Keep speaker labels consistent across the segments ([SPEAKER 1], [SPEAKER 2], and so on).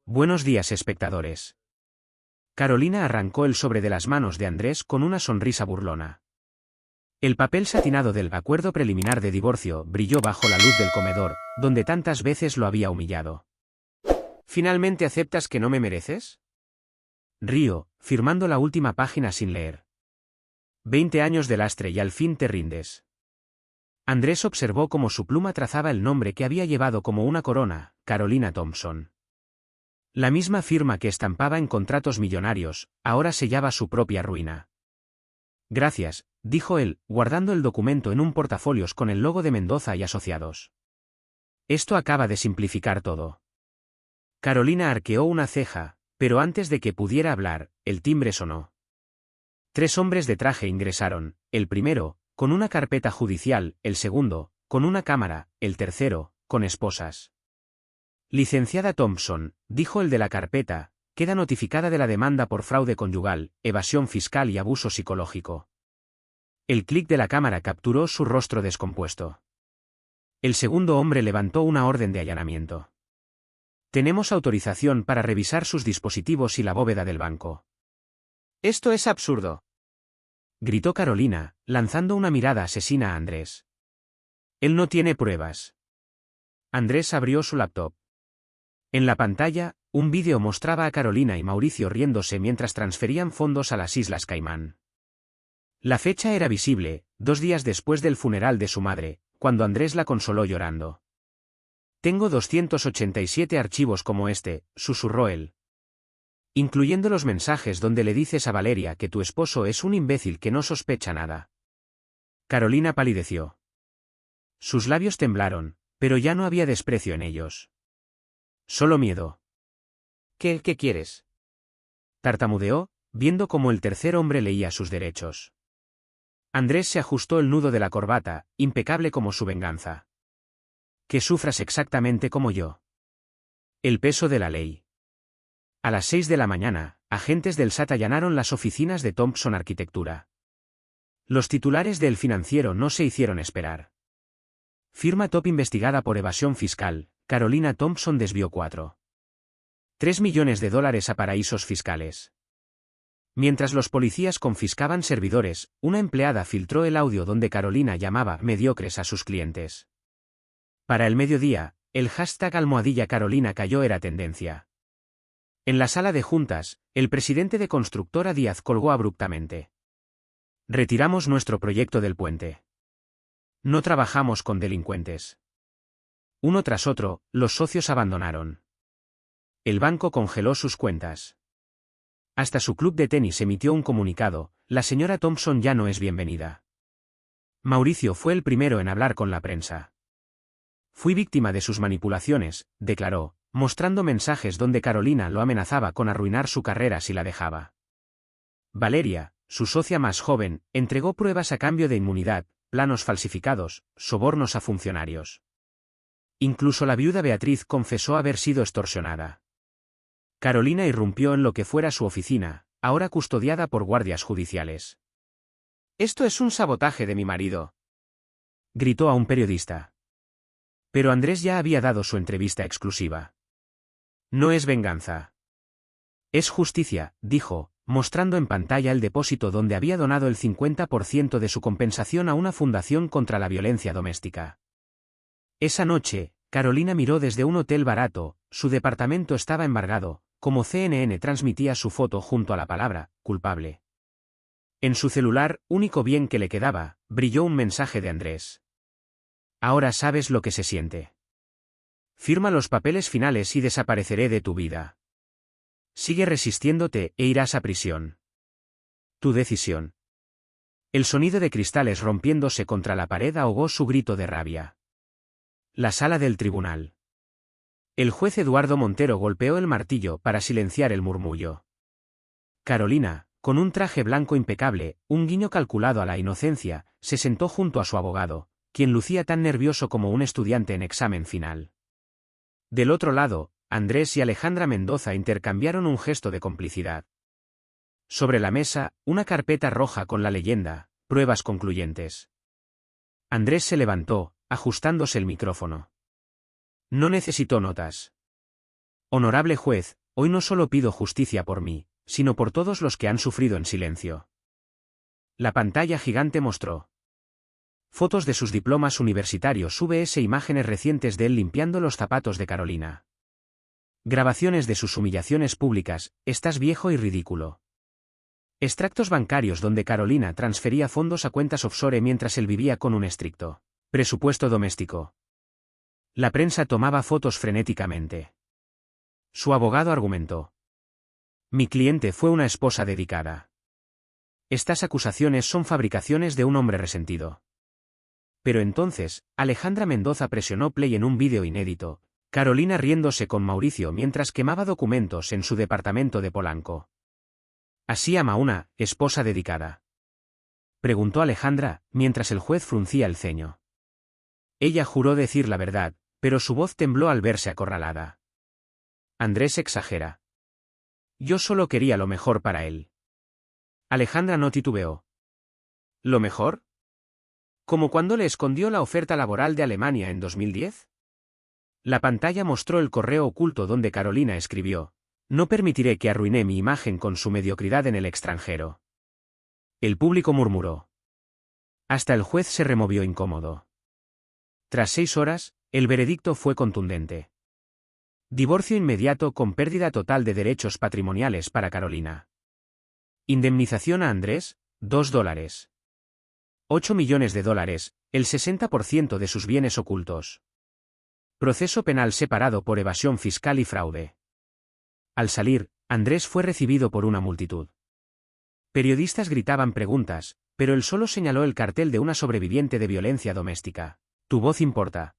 [SPEAKER 1] Buenos días, espectadores. Carolina arrancó el sobre de las manos de Andrés con una sonrisa burlona. El papel satinado del acuerdo preliminar de divorcio brilló bajo la luz del comedor, donde tantas veces lo había humillado. ¿Finalmente aceptas que no me mereces? Río, firmando la última página sin leer. 20 años de lastre y al fin te rindes. Andrés observó cómo su pluma trazaba el nombre que había llevado como una corona, Carolina Thompson. La misma firma que estampaba en contratos millonarios, ahora sellaba su propia ruina. Gracias, dijo él, guardando el documento en un portafolios con el logo de Mendoza y Asociados. Esto acaba de simplificar todo. Carolina arqueó una ceja, pero antes de que pudiera hablar, el timbre sonó. 3 hombres de traje ingresaron, el primero, con una carpeta judicial, el segundo, con una cámara, el tercero, con esposas. Licenciada Thompson, dijo el de la carpeta, queda notificada de la demanda por fraude conyugal, evasión fiscal y abuso psicológico. El clic de la cámara capturó su rostro descompuesto. El segundo hombre levantó una orden de allanamiento. Tenemos autorización para revisar sus dispositivos y la bóveda del banco. Esto es absurdo, gritó Carolina, lanzando una mirada asesina a Andrés. Él no tiene pruebas. Andrés abrió su laptop. En la pantalla, un vídeo mostraba a Carolina y Mauricio riéndose mientras transferían fondos a las Islas Caimán. La fecha era visible, 2 días después del funeral de su madre, cuando Andrés la consoló llorando. Tengo 287 archivos como este, susurró él. Incluyendo los mensajes donde le dices a Valeria que tu esposo es un imbécil que no sospecha nada. Carolina palideció. Sus labios temblaron, pero ya no había desprecio en ellos. Solo miedo. ¿Qué quieres? Tartamudeó, viendo cómo el tercer hombre leía sus derechos. Andrés se ajustó el nudo de la corbata, impecable como su venganza. Que sufras exactamente como yo. El peso de la ley. A las 6 de la mañana, agentes del SAT allanaron las oficinas de Thompson Arquitectura. Los titulares del Financiero no se hicieron esperar. Firma top investigada por evasión fiscal, Carolina Thompson desvió $4,3 millones a paraísos fiscales. Mientras los policías confiscaban servidores, una empleada filtró el audio donde Carolina llamaba mediocres a sus clientes. Para el mediodía, el hashtag #Carolina cayó era tendencia. En la sala de juntas, el presidente de Constructora Díaz colgó abruptamente. Retiramos nuestro proyecto del puente. No trabajamos con delincuentes. Uno tras otro, los socios abandonaron. El banco congeló sus cuentas. Hasta su club de tenis emitió un comunicado, la señora Thompson ya no es bienvenida. Mauricio fue el primero en hablar con la prensa. Fui víctima de sus manipulaciones, declaró, mostrando mensajes donde Carolina lo amenazaba con arruinar su carrera si la dejaba. Valeria, su socia más joven, entregó pruebas a cambio de inmunidad, planos falsificados, sobornos a funcionarios. Incluso la viuda Beatriz confesó haber sido extorsionada. Carolina irrumpió en lo que fuera su oficina, ahora custodiada por guardias judiciales. «Esto es un sabotaje de mi marido», gritó a un periodista. Pero Andrés ya había dado su entrevista exclusiva. No es venganza. Es justicia, dijo, mostrando en pantalla el depósito donde había donado el 50% de su compensación a una fundación contra la violencia doméstica. Esa noche, Carolina miró desde un hotel barato, su departamento estaba embargado, como CNN transmitía su foto junto a la palabra, culpable. En su celular, único bien que le quedaba, brilló un mensaje de Andrés. Ahora sabes lo que se siente. Firma los papeles finales y desapareceré de tu vida. Sigue resistiéndote e irás a prisión. Tu decisión. El sonido de cristales rompiéndose contra la pared ahogó su grito de rabia. La sala del tribunal. El juez Eduardo Montero golpeó el martillo para silenciar el murmullo. Carolina, con un traje blanco impecable, un guiño calculado a la inocencia, se sentó junto a su abogado, quien lucía tan nervioso como un estudiante en examen final. Del otro lado, Andrés y Alejandra Mendoza intercambiaron un gesto de complicidad. Sobre la mesa, una carpeta roja con la leyenda, pruebas concluyentes. Andrés se levantó, ajustándose el micrófono. No necesito notas. Honorable juez, hoy no solo pido justicia por mí, sino por todos los que han sufrido en silencio. La pantalla gigante mostró fotos de sus diplomas universitarios VS, imágenes recientes de él limpiando los zapatos de Carolina. Grabaciones de sus humillaciones públicas, estás viejo y ridículo. Extractos bancarios donde Carolina transfería fondos a cuentas offshore mientras él vivía con un estricto presupuesto doméstico. La prensa tomaba fotos frenéticamente. Su abogado argumentó: mi cliente fue una esposa dedicada. Estas acusaciones son fabricaciones de un hombre resentido. Pero entonces, Alejandra Mendoza presionó play en un vídeo inédito, Carolina riéndose con Mauricio mientras quemaba documentos en su departamento de Polanco. ¿Así ama una esposa dedicada?, preguntó Alejandra, mientras el juez fruncía el ceño. Ella juró decir la verdad, pero su voz tembló al verse acorralada. Andrés exagera. Yo solo quería lo mejor para él. Alejandra no titubeó. ¿Lo mejor? ¿Como cuando le escondió la oferta laboral de Alemania en 2010? La pantalla mostró el correo oculto donde Carolina escribió: no permitiré que arruine mi imagen con su mediocridad en el extranjero. El público murmuró. Hasta el juez se removió incómodo. Tras 6 horas, el veredicto fue contundente. Divorcio inmediato con pérdida total de derechos patrimoniales para Carolina. Indemnización a Andrés, $2. 8 millones de dólares, el 60% de sus bienes ocultos. Proceso penal separado por evasión fiscal y fraude. Al salir, Andrés fue recibido por una multitud. Periodistas gritaban preguntas, pero él solo señaló el cartel de una sobreviviente de violencia doméstica. Tu voz importa.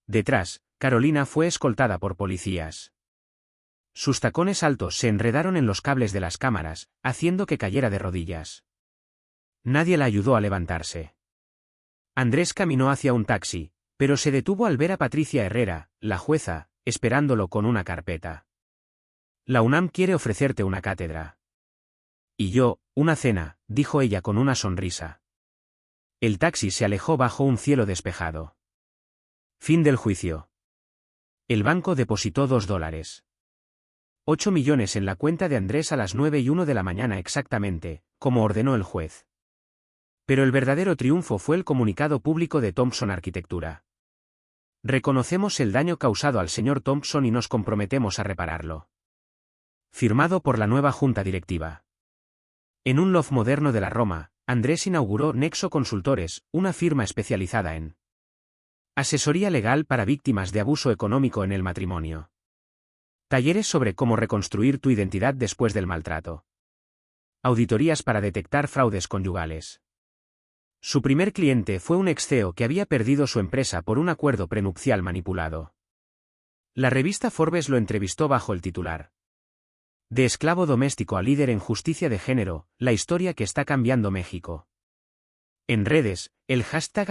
[SPEAKER 1] Detrás, Carolina fue escoltada por policías. Sus tacones altos se enredaron en los cables de las cámaras, haciendo que cayera de rodillas. Nadie la ayudó a levantarse. Andrés caminó hacia un taxi, pero se detuvo al ver a Patricia Herrera, la jueza, esperándolo con una carpeta. La UNAM quiere ofrecerte una cátedra. Y yo, una cena, dijo ella con una sonrisa. El taxi se alejó bajo un cielo despejado. Fin del juicio. El banco depositó $2. 8 millones en la cuenta de Andrés a las 9:01 de la mañana exactamente, como ordenó el juez. Pero el verdadero triunfo fue el comunicado público de Thompson Arquitectura. Reconocemos el daño causado al señor Thompson y nos comprometemos a repararlo. Firmado por la nueva junta directiva. En un loft moderno de la Roma, Andrés inauguró Nexo Consultores, una firma especializada en asesoría legal para víctimas de abuso económico en el matrimonio. Talleres sobre cómo reconstruir tu identidad después del maltrato. Auditorías para detectar fraudes conyugales. Su primer cliente fue un ex-CEO que había perdido su empresa por un acuerdo prenupcial manipulado. La revista Forbes lo entrevistó bajo el titular: De esclavo doméstico a líder en justicia de género, la historia que está cambiando México. En redes, el hashtag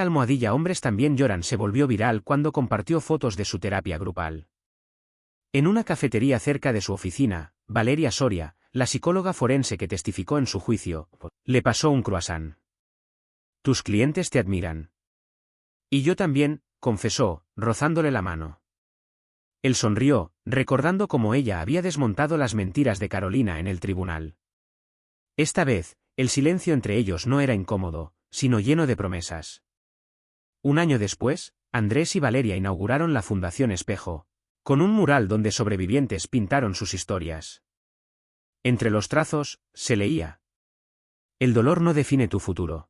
[SPEAKER 1] #hombres también lloran se volvió viral cuando compartió fotos de su terapia grupal. En una cafetería cerca de su oficina, Valeria Soria, la psicóloga forense que testificó en su juicio, le pasó un croissant. Tus clientes te admiran. Y yo también, confesó, rozándole la mano. Él sonrió, recordando cómo ella había desmontado las mentiras de Carolina en el tribunal. Esta vez, el silencio entre ellos no era incómodo, sino lleno de promesas. Un año después, Andrés y Valeria inauguraron la Fundación Espejo, con un mural donde sobrevivientes pintaron sus historias. Entre los trazos, se leía: el dolor no define tu futuro.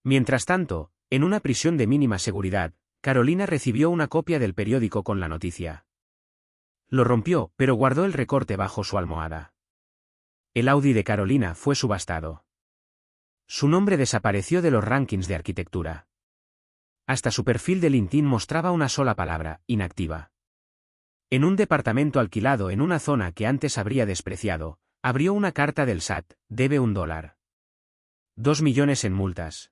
[SPEAKER 1] Mientras tanto, en una prisión de mínima seguridad, Carolina recibió una copia del periódico con la noticia. Lo rompió, pero guardó el recorte bajo su almohada. El Audi de Carolina fue subastado. Su nombre desapareció de los rankings de arquitectura. Hasta su perfil de LinkedIn mostraba una sola palabra: inactiva. En un departamento alquilado en una zona que antes habría despreciado, abrió una carta del SAT: debe $1. 2 millones en multas.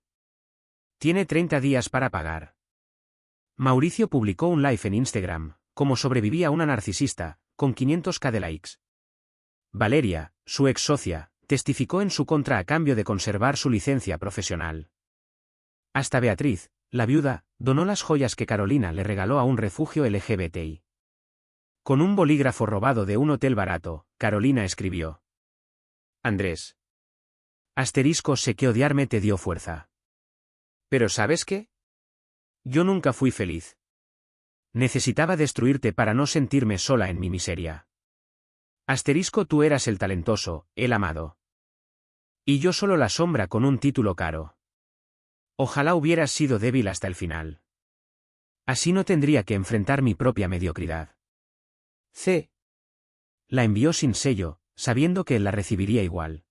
[SPEAKER 1] Tiene 30 días para pagar. Mauricio publicó un live en Instagram, cómo sobrevivía una narcisista, con 500.000 de likes. Valeria, su ex socia, testificó en su contra a cambio de conservar su licencia profesional. Hasta Beatriz, la viuda, donó las joyas que Carolina le regaló a un refugio LGBTI. Con un bolígrafo robado de un hotel barato, Carolina escribió: Andrés. Asterisco, sé que odiarme te dio fuerza. Pero ¿sabes qué? Yo nunca fui feliz. Necesitaba destruirte para no sentirme sola en mi miseria. Asterisco, tú eras el talentoso, el amado. Y yo solo la sombra con un título caro. Ojalá hubieras sido débil hasta el final. Así no tendría que enfrentar mi propia mediocridad. C. La envió sin sello, sabiendo que él la recibiría igual.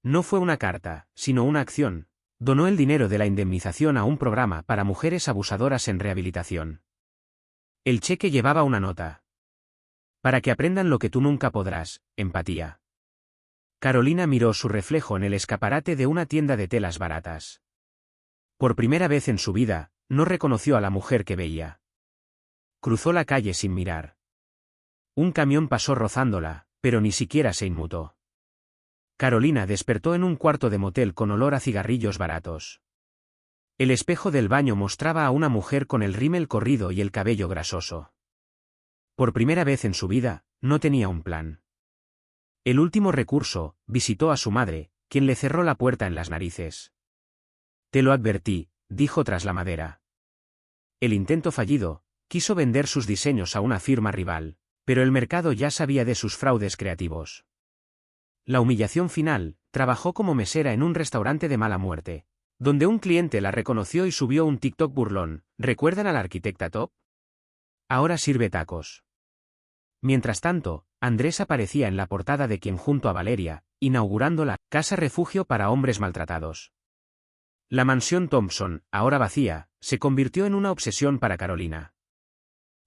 [SPEAKER 1] No fue una carta, sino una acción. Donó el dinero de la indemnización a un programa para mujeres abusadoras en rehabilitación. El cheque llevaba una nota. Para que aprendan lo que tú nunca podrás, empatía. Carolina miró su reflejo en el escaparate de una tienda de telas baratas. Por primera vez en su vida, no reconoció a la mujer que veía. Cruzó la calle sin mirar. Un camión pasó rozándola, pero ni siquiera se inmutó. Carolina despertó en un cuarto de motel con olor a cigarrillos baratos. El espejo del baño mostraba a una mujer con el rímel corrido y el cabello grasoso. Por primera vez en su vida, no tenía un plan. El último recurso, visitó a su madre, quien le cerró la puerta en las narices. Te lo advertí, dijo tras la madera. El intento fallido, quiso vender sus diseños a una firma rival, pero el mercado ya sabía de sus fraudes creativos. La humillación final, trabajó como mesera en un restaurante de mala muerte, donde un cliente la reconoció y subió un TikTok burlón. ¿Recuerdan a la arquitecta Top? Ahora sirve tacos. Mientras tanto, Andrés aparecía en la portada de Quien junto a Valeria, inaugurando la casa refugio para hombres maltratados. La mansión Thompson, ahora vacía, se convirtió en una obsesión para Carolina.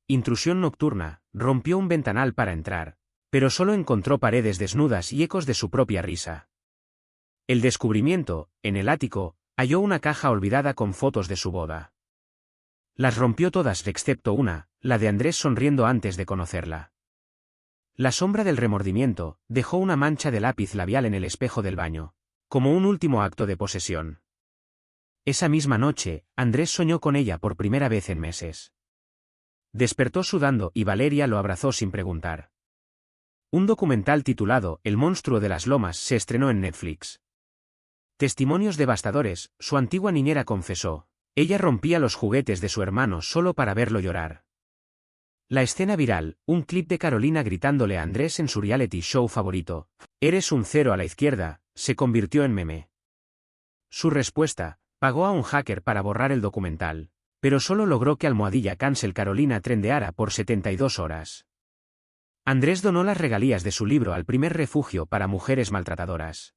[SPEAKER 1] Intrusión nocturna, rompió un ventanal para entrar, pero solo encontró paredes desnudas y ecos de su propia risa. El descubrimiento, en el ático, halló una caja olvidada con fotos de su boda. Las rompió todas excepto una, la de Andrés sonriendo antes de conocerla. La sombra del remordimiento dejó una mancha de lápiz labial en el espejo del baño, como un último acto de posesión. Esa misma noche, Andrés soñó con ella por primera vez en meses. Despertó sudando y Valeria lo abrazó sin preguntar. Un documental titulado El monstruo de las lomas se estrenó en Netflix. Testimonios devastadores, su antigua niñera confesó. Ella rompía los juguetes de su hermano solo para verlo llorar. La escena viral, un clip de Carolina gritándole a Andrés en su reality show favorito, «Eres un cero a la izquierda», se convirtió en meme. Su respuesta, pagó a un hacker para borrar el documental, pero solo logró que Almohadilla Cancel Carolina trendeara por 72 horas. Andrés donó las regalías de su libro al primer refugio para mujeres maltratadoras.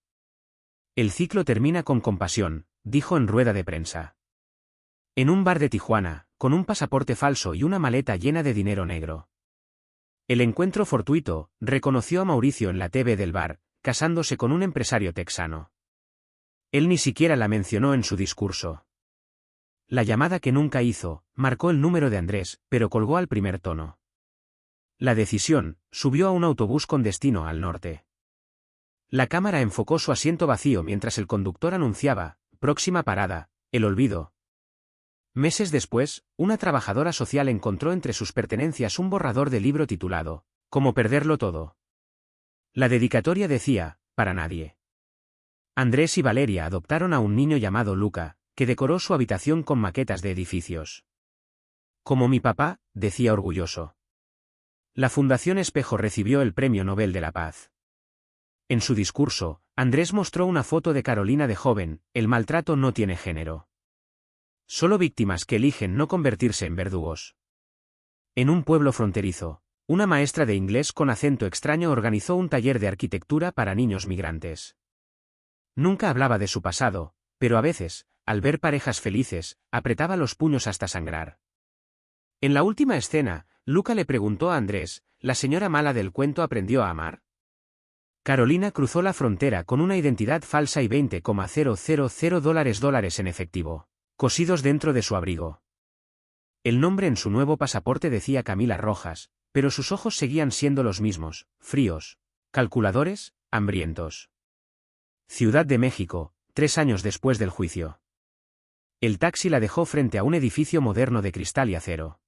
[SPEAKER 1] El ciclo termina con compasión, dijo en rueda de prensa. En un bar de Tijuana, con un pasaporte falso y una maleta llena de dinero negro. El encuentro fortuito, reconoció a Mauricio en la TV del bar, casándose con un empresario texano. Él ni siquiera la mencionó en su discurso. La llamada que nunca hizo, marcó el número de Andrés, pero colgó al primer tono. La decisión, subió a un autobús con destino al norte. La cámara enfocó su asiento vacío mientras el conductor anunciaba, próxima parada, el olvido. Meses después, una trabajadora social encontró entre sus pertenencias un borrador de libro titulado, Cómo perderlo todo. La dedicatoria decía, para nadie. Andrés y Valeria adoptaron a un niño llamado Luca, que decoró su habitación con maquetas de edificios. Como mi papá, decía orgulloso. La Fundación Espejo recibió el Premio Nobel de la Paz. En su discurso, Andrés mostró una foto de Carolina de joven. El maltrato no tiene género. Solo víctimas que eligen no convertirse en verdugos. En un pueblo fronterizo, una maestra de inglés con acento extraño organizó un taller de arquitectura para niños migrantes. Nunca hablaba de su pasado, pero a veces, al ver parejas felices, apretaba los puños hasta sangrar. En la última escena, Luca le preguntó a Andrés, ¿la señora mala del cuento aprendió a amar? Carolina cruzó la frontera con una identidad falsa y $20,000 en efectivo, cosidos dentro de su abrigo. El nombre en su nuevo pasaporte decía Camila Rojas, pero sus ojos seguían siendo los mismos, fríos, calculadores, hambrientos. Ciudad de México, 3 años después del juicio. El taxi la dejó frente a un edificio moderno de cristal y acero.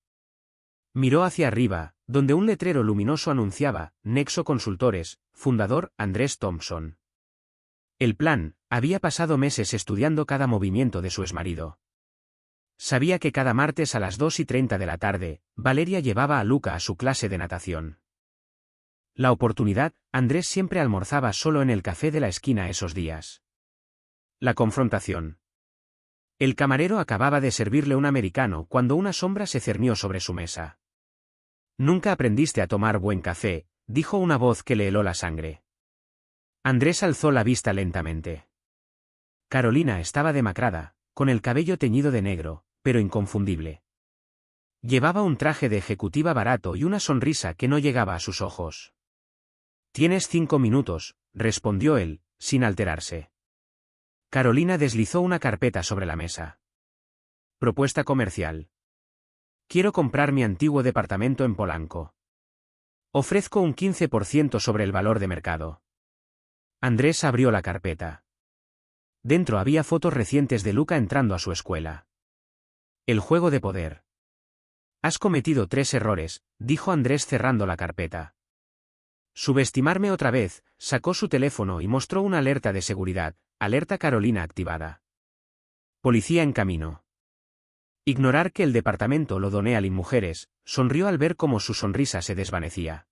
[SPEAKER 1] Miró hacia arriba, donde un letrero luminoso anunciaba, Nexo Consultores, fundador, Andrés Thompson. El plan, había pasado meses estudiando cada movimiento de su exmarido. Sabía que cada martes a las 2:30 de la tarde, Valeria llevaba a Luca a su clase de natación. La oportunidad, Andrés siempre almorzaba solo en el café de la esquina esos días. La confrontación. El camarero acababa de servirle un americano cuando una sombra se cernió sobre su mesa. «Nunca aprendiste a tomar buen café», dijo una voz que le heló la sangre. Andrés alzó la vista lentamente. Carolina estaba demacrada, con el cabello teñido de negro, pero inconfundible. Llevaba un traje de ejecutiva barato y una sonrisa que no llegaba a sus ojos. «Tienes 5 minutos», respondió él, sin alterarse. Carolina deslizó una carpeta sobre la mesa. Propuesta comercial. Quiero comprar mi antiguo departamento en Polanco. Ofrezco un 15% sobre el valor de mercado. Andrés abrió la carpeta. Dentro había fotos recientes de Luca entrando a su escuela. El juego de poder. Has cometido 3 errores, dijo Andrés cerrando la carpeta. Subestimarme otra vez, sacó su teléfono y mostró una alerta de seguridad, alerta Carolina activada. Policía en camino. Ignorar que el departamento lo doné a Linmujeres, sonrió al ver cómo su sonrisa se desvanecía.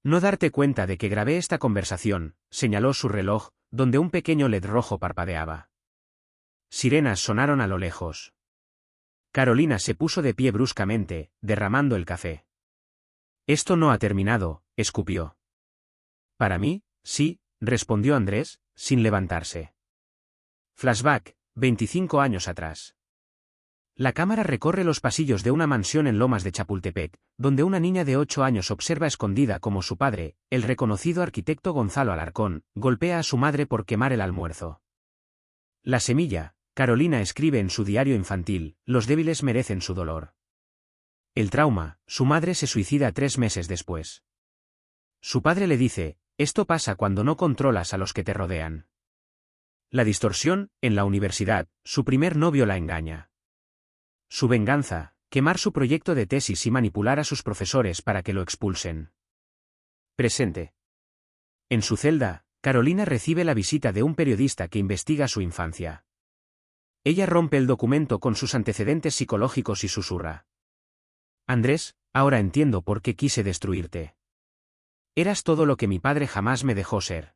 [SPEAKER 1] No darte cuenta de que grabé esta conversación, señaló su reloj, donde un pequeño LED rojo parpadeaba. Sirenas sonaron a lo lejos. Carolina se puso de pie bruscamente, derramando el café. Esto no ha terminado, escupió. Para mí, sí, respondió Andrés, sin levantarse. Flashback, 25 años atrás. La cámara recorre los pasillos de una mansión en Lomas de Chapultepec, donde una niña de 8 años observa escondida cómo su padre, el reconocido arquitecto Gonzalo Alarcón, golpea a su madre por quemar el almuerzo. La semilla, Carolina escribe en su diario infantil, los débiles merecen su dolor. El trauma, su madre se suicida 3 meses después. Su padre le dice, esto pasa cuando no controlas a los que te rodean. La distorsión, en la universidad, su primer novio la engaña. Su venganza, quemar su proyecto de tesis y manipular a sus profesores para que lo expulsen. Presente. En su celda, Carolina recibe la visita de un periodista que investiga su infancia. Ella rompe el documento con sus antecedentes psicológicos y susurra. Andrés, ahora entiendo por qué quise destruirte. Eras todo lo que mi padre jamás me dejó ser.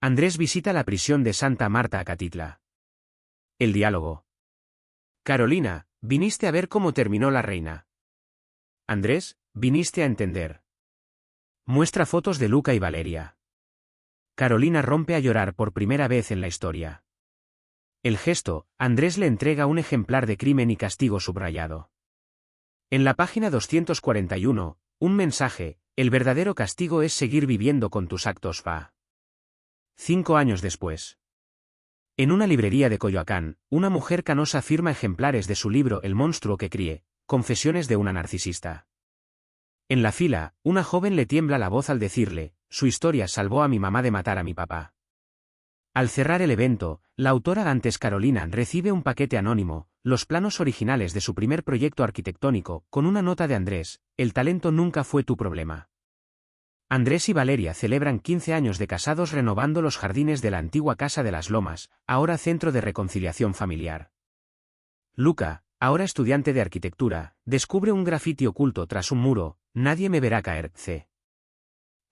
[SPEAKER 1] Andrés visita la prisión de Santa Marta Acatitla. El diálogo. Carolina, viniste a ver cómo terminó la reina. Andrés, viniste a entender. Muestra fotos de Luca y Valeria. Carolina rompe a llorar por primera vez en la historia. El gesto, Andrés le entrega un ejemplar de Crimen y Castigo subrayado. En la página 241, un mensaje, el verdadero castigo es seguir viviendo con tus actos fa. 5 años después. En una librería de Coyoacán, una mujer canosa firma ejemplares de su libro El monstruo que crié, confesiones de una narcisista. En la fila, una joven le tiembla la voz al decirle, su historia salvó a mi mamá de matar a mi papá. Al cerrar el evento, la autora antes Carolina recibe un paquete anónimo, los planos originales de su primer proyecto arquitectónico, con una nota de Andrés, el talento nunca fue tu problema. Andrés y Valeria celebran 15 años de casados renovando los jardines de la antigua Casa de las Lomas, ahora centro de reconciliación familiar. Luca, ahora estudiante de arquitectura, descubre un grafiti oculto tras un muro, Nadie me verá caer, c.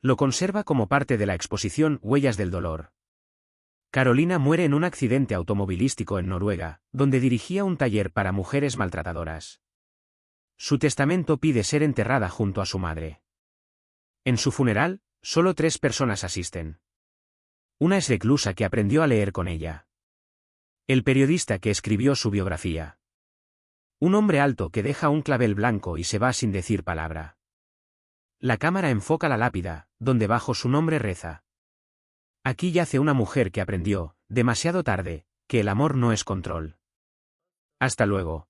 [SPEAKER 1] Lo conserva como parte de la exposición Huellas del Dolor. Carolina muere en un accidente automovilístico en Noruega, donde dirigía un taller para mujeres maltratadoras. Su testamento pide ser enterrada junto a su madre. En su funeral, solo 3 personas asisten. Una es reclusa que aprendió a leer con ella. El periodista que escribió su biografía. Un hombre alto que deja un clavel blanco y se va sin decir palabra. La cámara enfoca la lápida, donde bajo su nombre reza. Aquí yace una mujer que aprendió, demasiado tarde, que el amor no es control. Hasta luego.